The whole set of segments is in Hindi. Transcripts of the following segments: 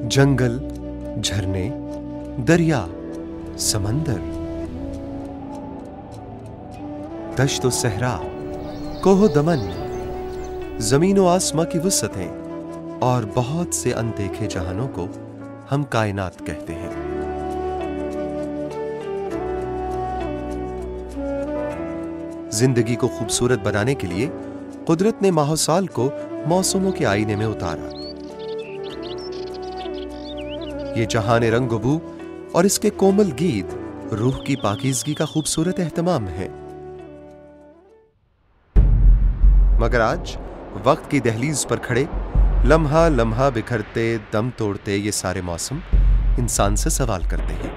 जंगल, झरने, दरिया, समंदर, दश्त व सहरा, कोहो दमन, जमीन व आसमां की वुसअतें और बहुत से अनदेखे जहानों को हम कायनात कहते हैं। जिंदगी को खूबसूरत बनाने के लिए कुदरत ने माहौसाल को मौसमों के आईने में उतारा। ये जहाने रंग बू और इसके कोमल गीत रूह की पाकीज़गी का खूबसूरत एहतमाम है। मगर आज वक्त की दहलीज पर खड़े लम्हा लम्हा बिखरते दम तोड़ते ये सारे मौसम इंसान से सवाल करते हैं,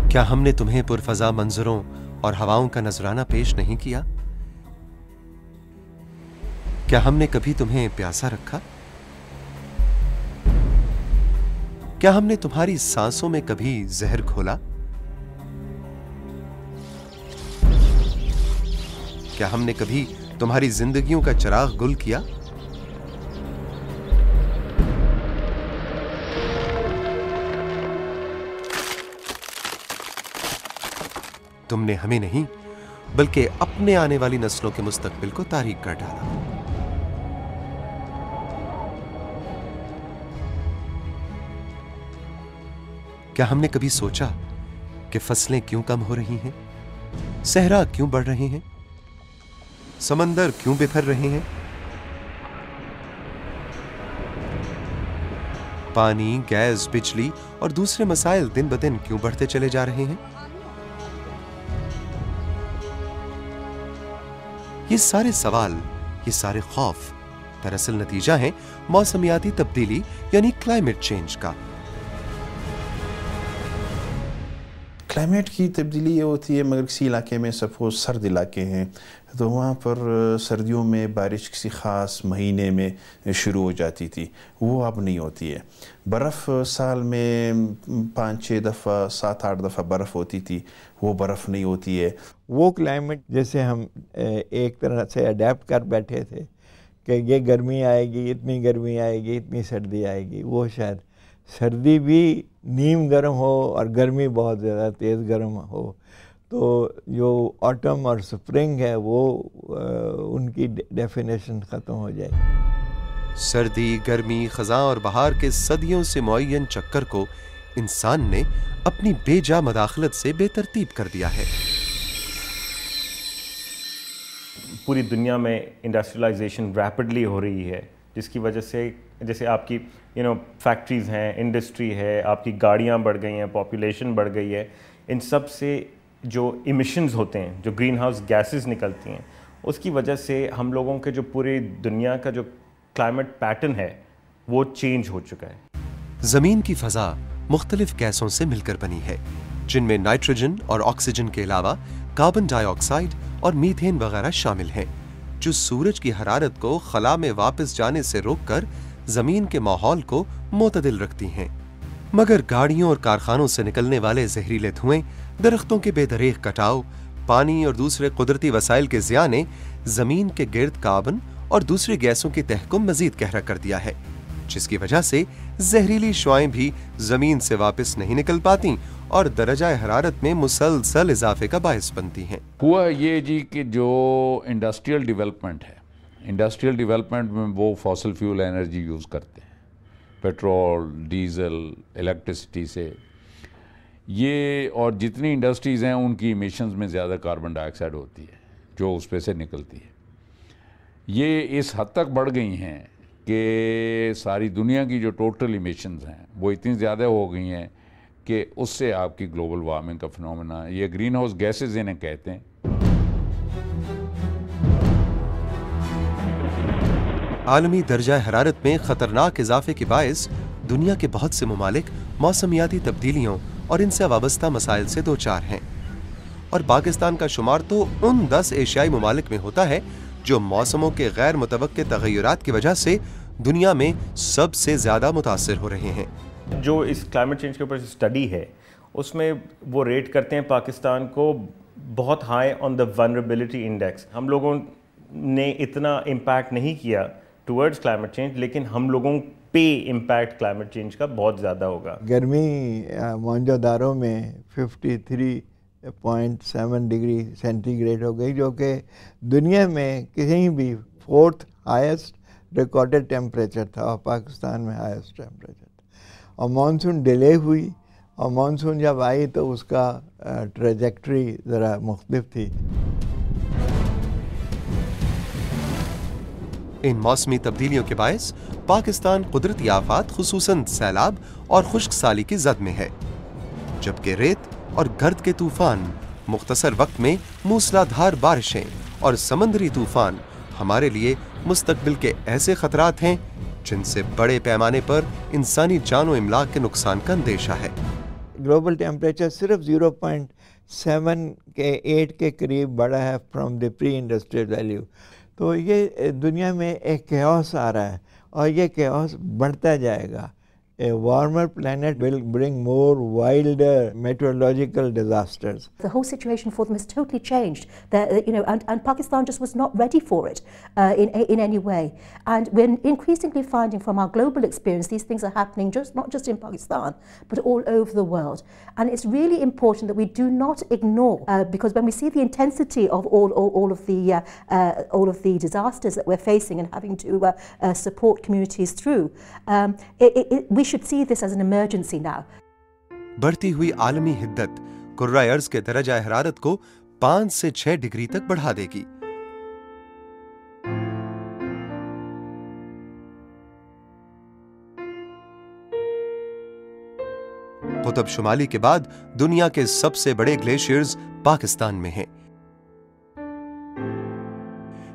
क्या हमने तुम्हें पुरफजा मंजरों और हवाओं का नजराना पेश नहीं किया? क्या हमने कभी तुम्हें प्यासा रखा? क्या हमने तुम्हारी सांसों में कभी जहर घोला? क्या हमने कभी तुम्हारी जिंदगियों का चिराग गुल किया? तुमने हमें नहीं बल्कि अपने आने वाली नस्लों के मुस्तकबिल को तारीक कर डाला। क्या हमने कभी सोचा कि फसलें क्यों कम हो रही हैं, सहरा क्यों बढ़ रहे हैं, समंदर क्यों बिफर रहे हैं, पानी, गैस, बिजली और दूसरे मसाइल दिन ब दिन क्यों बढ़ते चले जा रहे हैं? ये सारे सवाल, ये सारे खौफ दरअसल नतीजा है मौसमियाती तब्दीली यानी क्लाइमेट चेंज का। क्लाइमेट की तब्दीली ये होती है, मगर किसी इलाके में सपोज सर्द इलाके हैं तो वहाँ पर सर्दियों में बारिश किसी ख़ास महीने में शुरू हो जाती थी, वो अब नहीं होती है। बर्फ़ साल में 5-6 दफ़ा 7-8 दफ़ा बर्फ़ होती थी, वो बर्फ़ नहीं होती है। वो क्लाइमेट जैसे हम एक तरह से अडेप्ट कर बैठे थे कि ये गर्मी आएगी, इतनी गर्मी आएगी, इतनी सर्दी आएगी, वो शायद सर्दी भी नीम गर्म हो और गर्मी बहुत ज़्यादा तेज़ गर्म हो, तो जो ऑटम और स्प्रिंग है वो उनकी डेफिनेशन ख़त्म हो जाएगी। सर्दी, गर्मी, ख़ज़ां और बहार के सदियों से मुअय्यन चक्कर को इंसान ने अपनी बेजा मदाखलत से बेतरतीब कर दिया है। पूरी दुनिया में इंडस्ट्रियलाइजेशन रैपिडली हो रही है, जिसकी वजह से जैसे आपकी फैक्ट्रीज़ हैं, इंडस्ट्री है, आपकी गाड़ियाँ बढ़ गई हैं, पॉपुलेशन बढ़ गई है, इन सब से जो इमिशंस होते हैं, जो ग्रीन हाउस गैसेस निकलती हैं, उसकी वजह से हम लोगों के जो पूरी दुनिया का जो क्लाइमेट पैटर्न है वो चेंज हो चुका है। ज़मीन की फ़ज़ा मुख्तलिफ गैसों से मिलकर बनी है, जिनमें नाइट्रोजन और ऑक्सीजन के अलावा कार्बन डाइऑक्साइड और मीथेन वगैरह शामिल हैं, जो सूरज की हरारत को खला में वापस जाने से रोककर जमीन के माहौल को मोतदिल रखती हैं। मगर गाड़ियों और कारखानों से निकलने वाले जहरीले धुएं, दरख्तों के बेदरेख कटाव, पानी और दूसरे कुदरती वसाइल के ज़िया ने जमीन के गिर्द कार्बन और दूसरी गैसों की तह को मजीद गहरा कर दिया है, जिसकी वजह से जहरीली शुआएं भी जमीन से वापस नहीं निकल पाती और दरजा हरारत में मुसलसल इजाफे का बायस बनती हैं। हुआ ये जी कि जो इंडस्ट्रियल डेवलपमेंट है, इंडस्ट्रियल डेवलपमेंट में वो फॉसिल फ्यूल एनर्जी यूज़ करते हैं, पेट्रोल, डीज़ल, इलेक्ट्रिसिटी से। ये और जितनी इंडस्ट्रीज़ हैं उनकी इमिशंस में ज़्यादा कार्बन डाइऑक्साइड होती है जो उस पे से निकलती है। ये इस हद तक बढ़ गई हैं कि सारी दुनिया की जो टोटल इमिशंस हैं वो इतनी ज़्यादा हो गई हैं कि उससे आपकी ग्लोबल वार्मिंग का फिनोमेना, ये ग्रीन हाउस गैसेज इन्हें कहते हैं। आलमी दर्जा हरारत में खतरनाक इजाफे के बायस दुनिया के बहुत से ममालिक मौसमियाती तब्दीलियों और इनसे वाबस्ता मसाइल से दो चार हैं, और पाकिस्तान का शुमार तो उन 10 एशियाई ममालिक में होता है जो मौसमों के गैर मुतवक्के तगय्युरात की वजह से दुनिया में सबसे ज्यादा मुतासिर हो रहे हैं। जो इस क्लाइमेट चेंज के ऊपर स्टडी है उसमें वो रेट करते हैं पाकिस्तान को बहुत high on the vulnerability index. हम लोगों ने इतना इम्पैक्ट नहीं किया टुवर्ड्स क्लाइमेट चेंज, लेकिन हम लोगों पे इम्पैक्ट क्लाइमेट चेंज का बहुत ज़्यादा होगा। गर्मी मौजूदारों में 53.7 डिग्री सेंटीग्रेड हो गई, जो कि दुनिया में कहीं भी 4th हाईएस्ट रिकॉर्डेड टेम्परेचर था और पाकिस्तान में हाईएस्ट टेम्परेचर था। और मानसून डिले हुई, और मानसून जब आई तो उसका ट्रेजेक्ट्री ज़रा मुख्तलिफ थी। इन मौसमी तब्दीलियों के बायस पाकिस्तान कुदरती आफात खुसूसन सैलाब और खुश्क साली की जद में है, जबकि रेत और गर्द के तूफान, मुख्तसर वक्त में मूसलाधार बारिशें और समंदरी तूफान हमारे लिए मुस्तकबिल के ऐसे खतरात हैं जिनसे बड़े पैमाने पर इंसानी जान और इमलाक के नुकसान का अंदेशा है। ग्लोबल टेम्परेचर सिर्फ 0.7 के 8 के करीब बढ़ा है from the pre industrial value. तो ये दुनिया में एक कैओस आ रहा है और ये कैओस बढ़ता जाएगा। A warmer planet will bring more wilder meteorological disasters. The whole situation for them has totally changed. And Pakistan just was not ready for it in any way. And we're increasingly finding from our global experience these things are happening not just in Pakistan, but all over the world. And it's really important that we do not ignore, because when we see the intensity of all of the disasters that we're facing and having to support communities through, we should see this as an emergency now. बढ़ती हुई आलमी हिद्दत कुर्रा अर्ज के दरजा हरारत को 5 से 6 डिग्री तक बढ़ा देगी। कुतुब शुमाली के बाद दुनिया के सबसे बड़े ग्लेशियर्स पाकिस्तान में हैं,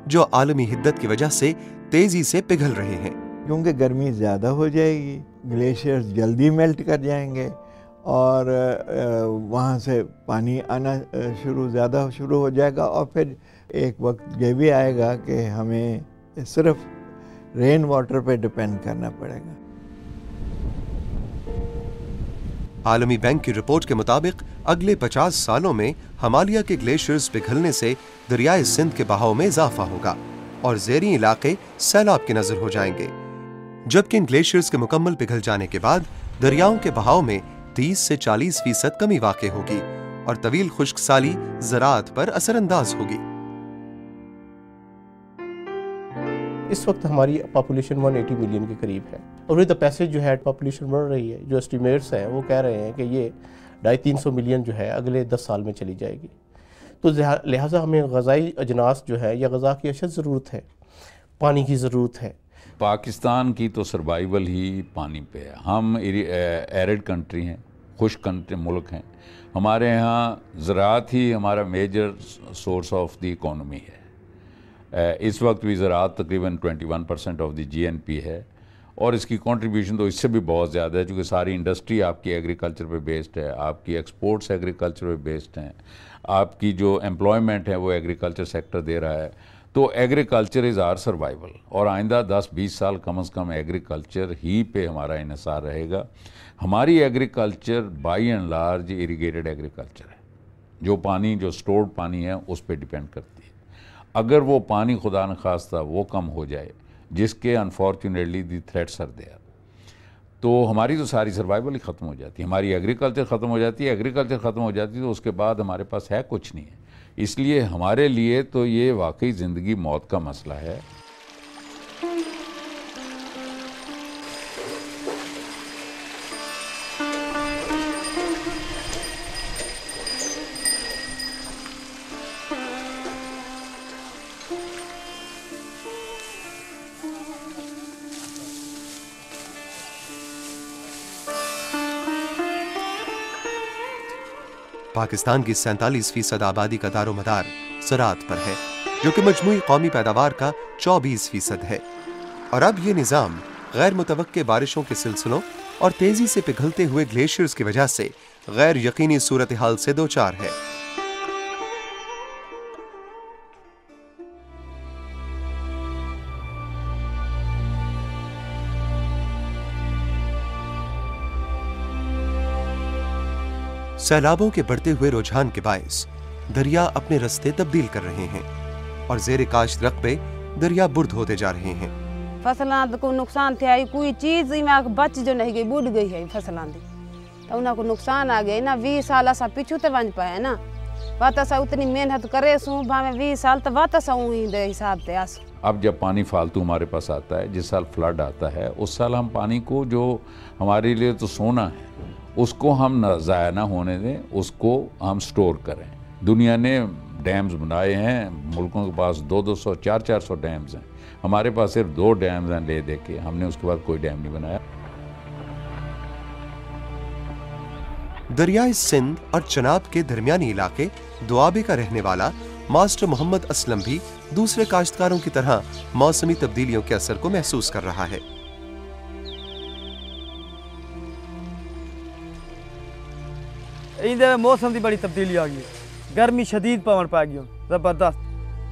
जो आलमी हिद्दत की वजह से तेजी से पिघल रहे हैं। क्योंकि गर्मी ज़्यादा हो जाएगी, ग्लेशियर्स जल्दी मेल्ट कर जाएंगे और वहाँ से पानी आना ज़्यादा शुरू हो जाएगा, और फिर एक वक्त ये भी आएगा कि हमें सिर्फ रेन वाटर पे डिपेंड करना पड़ेगा। आलमी बैंक की रिपोर्ट के मुताबिक अगले 50 सालों में हिमालय के ग्लेशियर्स पिघलने से दरियाए सिंध के बहाव में इजाफा होगा और ज़ेरी इलाके सैलाब की नजर हो जाएंगे, जबकि इन ग्लेशियर्स के मुकम्मल पिघल जाने के बाद दरियाओं के बहाव में 30 से 40% कमी वाक़ई होगी और तवील खुश्क साली ज़राअत पर असरअंदाज होगी। इस वक्त हमारी पॉपुलेशन 180 मिलियन के करीब है और विद द पैसेज जो है पॉपुलेशन बढ़ रही है। जो एस्टिमेट्स हैं वो कह रहे हैं कि ये 250-300 मिलियन जो है अगले 10 साल में चली जाएगी। तो लिहाजा हमें ग़ज़ाई अजनास जो है या ग़ज़ा की अशद ज़रूरत है, पानी की ज़रूरत है। पाकिस्तान की तो सर्वाइवल ही पानी पे है। हम एरिड कंट्री हैं, खुश्क कंट्री मुल्क हैं। हमारे यहाँ ज़राअत ही हमारा major source of the economy है। इस वक्त भी ज़राअत तकरीबन 21% ऑफ द GNP है और इसकी कंट्रीब्यूशन तो इससे भी बहुत ज़्यादा है, क्योंकि सारी इंडस्ट्री आपकी एग्रीकल्चर पे बेस्ड है, आपकी एक्सपोर्ट्स एग्रीकल्चर पे बेस्ड हैं, आपकी जो एम्प्लॉयमेंट है वो एग्रीकल्चर सेक्टर दे रहा है। तो एग्रीकल्चर इज़ आर सर्वाइवल और आइंदा 10-20 साल कम से कम एग्रीकल्चर ही पे हमारा इन्हिसार रहेगा। हमारी agriculture by and large irrigated agriculture है, जो पानी जो स्टोर्ड पानी है उस पर डिपेंड करती है। अगर वो पानी खुदा न खास्ता वो कम हो जाए, जिसके unfortunately the threats are there, तो हमारी तो सारी सर्वाइवल ही ख़त्म हो जाती है, हमारी एग्रीकल्चर ख़त्म हो जाती है। एग्रीकल्चर ख़त्म हो जाती है तो उसके बाद हमारे पास है कुछ नहीं है। इसलिए हमारे लिए तो ये वाकई ज़िंदगी मौत का मसला है। पाकिस्तान की 47% आबादी का दारोमदार ज़राअत पर है, जो कि मजमूई कौमी पैदावार का 24% है। और अब ये निज़ाम गैर मुतवक्के बारिशों के सिलसिलों और तेजी से पिघलते हुए ग्लेशियर्स की वजह से गैर यकीनी सूरत हाल से दो चार है। सैलाबों के बढ़ते हुए रुझान के बायस दरिया अपने रास्ते तब्दील कर रहे हैं और ज़ेरे काश्त रकबे दरिया बुर्द होते जा रहे हैं। फसलां को नुकसान थे, कोई चीज़ में बच जो नहीं गई, बुढ़ गई है फसलां दी, तो उनको नुकसान आ गया ना। 20 साल असा पिछू तो बन पाए ना, बात असा उतनी मेहनत करे सूँ भावे 20 साल तो बात असा ही दे हिसाब से आस। अब जब पानी फालतू हमारे पास आता है, जिस साल फ्लड आता है उस साल हम पानी को, जो हमारे लिए तो सोना है, उसको हम ज़ाया ना होने दें, उसको हम स्टोर करें। दुनिया ने डैम्स बनाए हैं, मुल्कों के पास 200-200, 400-400 डैम्स हैं। हमारे पास सिर्फ 2 डैम्स हैं ले दे के, हमने उसके बाद कोई डैम नहीं बनाया। दरियाए सिंध और चनाब के दरमियानी इलाके दुआबे का रहने वाला मास्टर मोहम्मद असलम भी दूसरे काश्तकारों की तरह मौसमी तब्दीलियों के असर को महसूस कर रहा है। मौसम की बड़ी तब्दीली आ गई, गर्मी शदीद पवन पै गई, जबरदस्त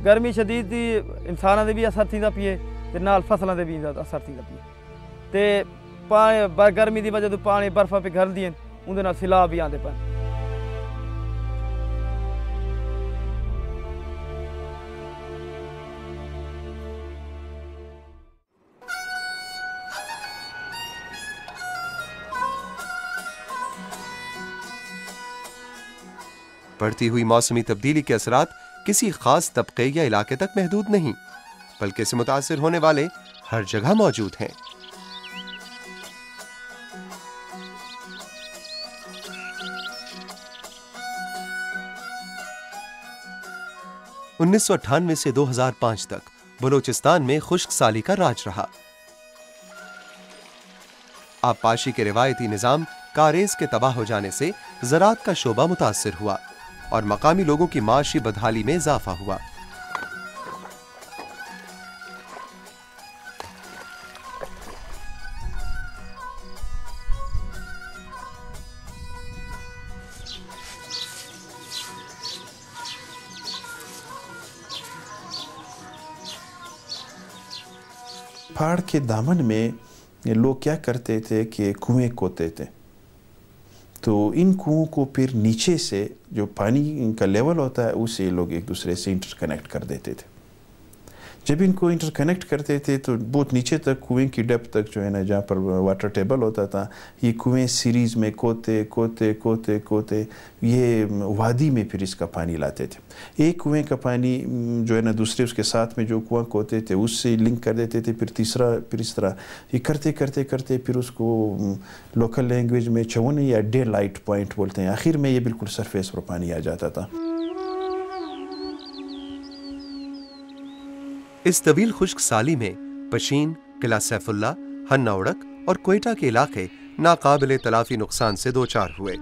गर्मी शदीद की इंसानों के भी असर थींदा पिए ते नाल फसलों के भी असर थींदा पिए। ते पानी गर्मी की वजह तो पानी बर्फा पिघलदी हैं, उनके नाल सैलाब भी आते पे। बढ़ती हुई मौसमी तब्दीली के असरात किसी खास तबके या इलाके तक महदूद नहीं, बल्कि इससे मुतासिर होने वाले हर जगह मौजूद हैं। (1998 से 2005 तक बलोचिस्तान में खुश्क साली का राज रहा। आबपाशी के रिवायती निजाम कारेज के तबाह हो जाने से ज़राअत का शोबा मुतासिर हुआ और मकामी लोगों की माशी बदहाली में इजाफा हुआ। पहाड़ के दामन में लोग क्या करते थे कि कुएं खोदते थे, तो इन कुओं को फिर नीचे से जो पानी इनका लेवल होता है उससे लोग एक दूसरे से इंटरकनेक्ट कर देते थे। जब इनको इंटरकनेक्ट करते थे तो बहुत नीचे तक कुएं की डेप्थ तक जो है ना, जहाँ पर वाटर टेबल होता था, ये कुएं सीरीज़ में कोते कोते कोते कोते ये वादी में फिर इसका पानी लाते थे। एक कुएं का पानी जो है ना दूसरे उसके साथ में जो कुआं कोते थे उससे लिंक कर देते थे, फिर तीसरा, फिर इस तरह ये करते करते करते फिर उसको लोकल लैंग्वेज में चवन या डे लाइट पॉइंट बोलते हैं। आखिर में ये बिल्कुल सरफेस पर पानी आ जाता था। इस तवील खुश्क साली में पशीन, किला सैफुल्ला, हन्ना उड़क और क्वेटा के इलाके नाकाबिले तलाफी नुकसान से दो चार हुए।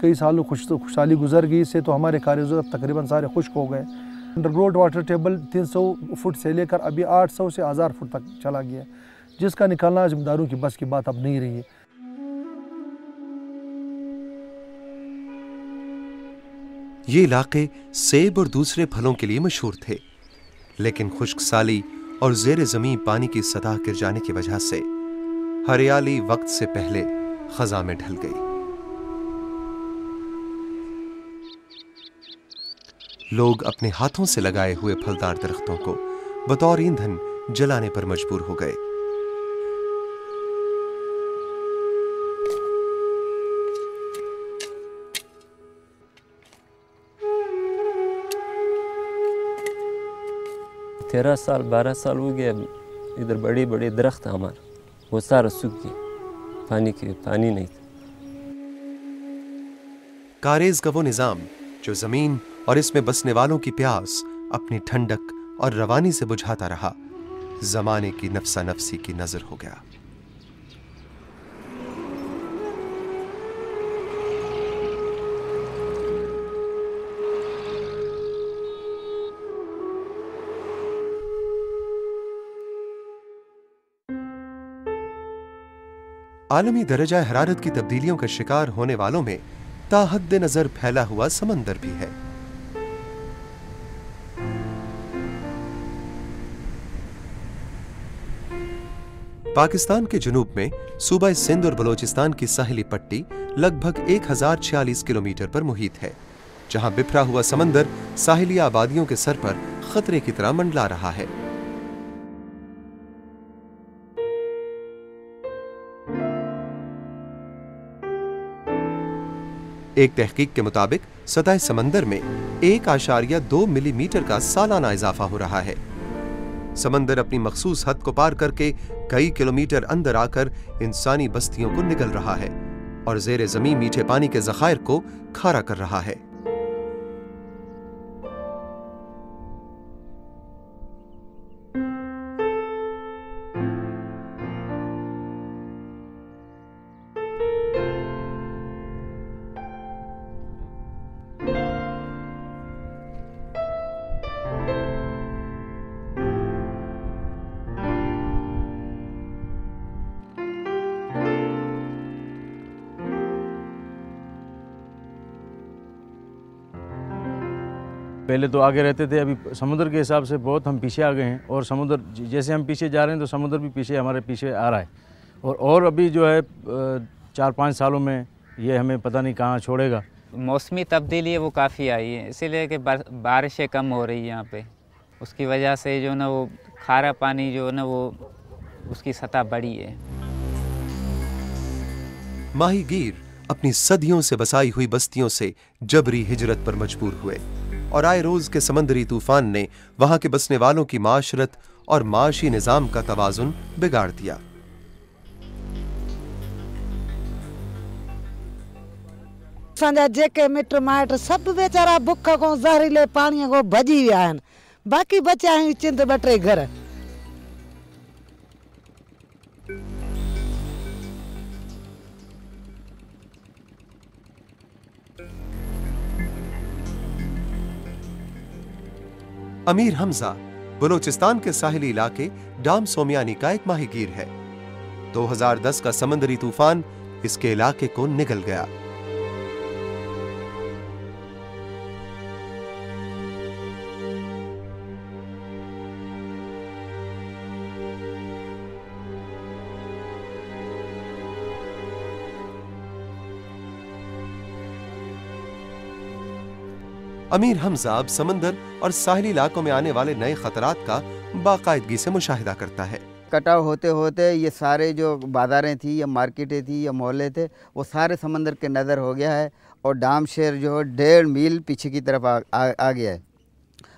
कई सालों खुशहाली गुजर गई, इससे तो हमारे कार्य तकरीबन सारे खुश्क हो गए। अंडरग्राउंड वाटर टेबल 300 फुट से लेकर अभी 800 से 1000 फुट तक चला गया, जिसका निकालना जिम्मेदारों की बस की बात अब नहीं रही है। ये इलाके सेब और दूसरे फलों के लिए मशहूर थे, लेकिन खुश्क साली और ज़ेरे ज़मीन पानी की सतह गिर जाने की वजह से हरियाली वक्त से पहले खज़ां में ढल गई। लोग अपने हाथों से लगाए हुए फलदार दरख्तों को बतौर ईंधन जलाने पर मजबूर हो गए। तेरह साल 12 साल हो गया, इधर बड़े बड़े दरख्त हमारे वो सारा सूख गए, पानी नहीं था। कारेज का वो निजाम जो जमीन और इसमें बसने वालों की प्यास अपनी ठंडक और रवानी से बुझाता रहा, जमाने की नफसा नफसी की नजर हो गया। आलमी दरजा हरारत की तब्दीलियों का शिकार होने वालों में ताहद नजर फैला हुआ समंदर भी है। पाकिस्तान के जुनूब में सूबा सिंध और बलोचिस्तान की साहिली पट्टी लगभग 1046 किलोमीटर पर मुहित है, जहां बिखरा हुआ समंदर साहिली आबादियों के सर पर खतरे की तरह मंडला रहा है। एक तहकीक के मुताबिक सतह समंदर में 1.2 मिलीमीटर का सालाना इजाफा हो रहा है। समंदर अपनी मखसूस हद को पार करके कई किलोमीटर अंदर आकर इंसानी बस्तियों को निगल रहा है और जेर जमीन मीठे पानी के जखायर को खारा कर रहा है। पहले तो आगे रहते थे, अभी समुद्र के हिसाब से बहुत हम पीछे आ गए हैं और समुद्र जैसे हम पीछे जा रहे हैं तो समुद्र भी पीछे हमारे पीछे आ रहा है और अभी जो है 4-5 सालों में ये हमें पता नहीं कहाँ छोड़ेगा। मौसमी तब्दीली है वो काफ़ी आई है, इसीलिए कि बारिशें कम हो रही है यहाँ पे, उसकी वजह से जो ना वो खारा पानी जो ना वो उसकी सतह बढ़ी है। माहीगीर अपनी सदियों से बसाई हुई बस्तियों से जबरी हिजरत पर मजबूर हुए और आए रोज के समंदरी तूफान ने वहां के बसने वालों की माशरत और माशी निजाम का तवाजुन बिगाड़ दिया। संजा जेके मिट माइट सब बेचारा बुख को जहरीले पानी को भजी विया आहिनि, बाक़ी बचा आहिनि चिंद ॿ टे घर। अमीर हमजा बलोचिस्तान के साहिली इलाके डाम सोमियानी का एक माहीगीर है। 2010 का समंदरी तूफान इसके इलाके को निगल गया। अमीर हमजा अब समंदर और साहिली इलाकों में आने वाले नए खतरात का बाकायदगी से मुशाहिदा करता है। कटाव होते होते ये सारे जो बाजारें थी या मार्केटें थी या मोहल्ले थे वो सारे समंदर के नज़र हो गया है और डाम शहर जो 1.5 मील पीछे की तरफ आ गया है।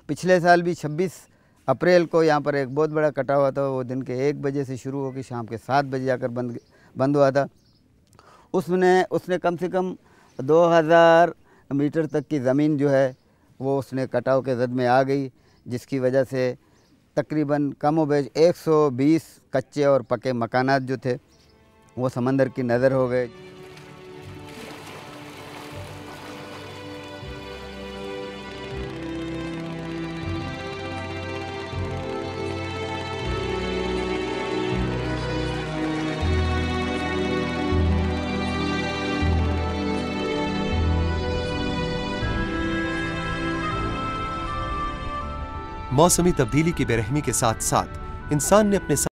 पिछले साल भी 26 अप्रैल को यहाँ पर एक बहुत बड़ा कटाव हुआ था, वो दिन के 1 बजे से शुरू होकर शाम के 7 बजे जाकर बंद हुआ था। उसने कम से कम 2000 मीटर तक की ज़मीन जो है वो उसने कटाव के जद में आ गई, जिसकी वजह से तकरीबन कमोबेश 120 कच्चे और पके मकानात जो थे वो समंदर की नज़र हो गए। मौसमी तब्दीली की बेरहमी के साथ साथ इंसान ने अपने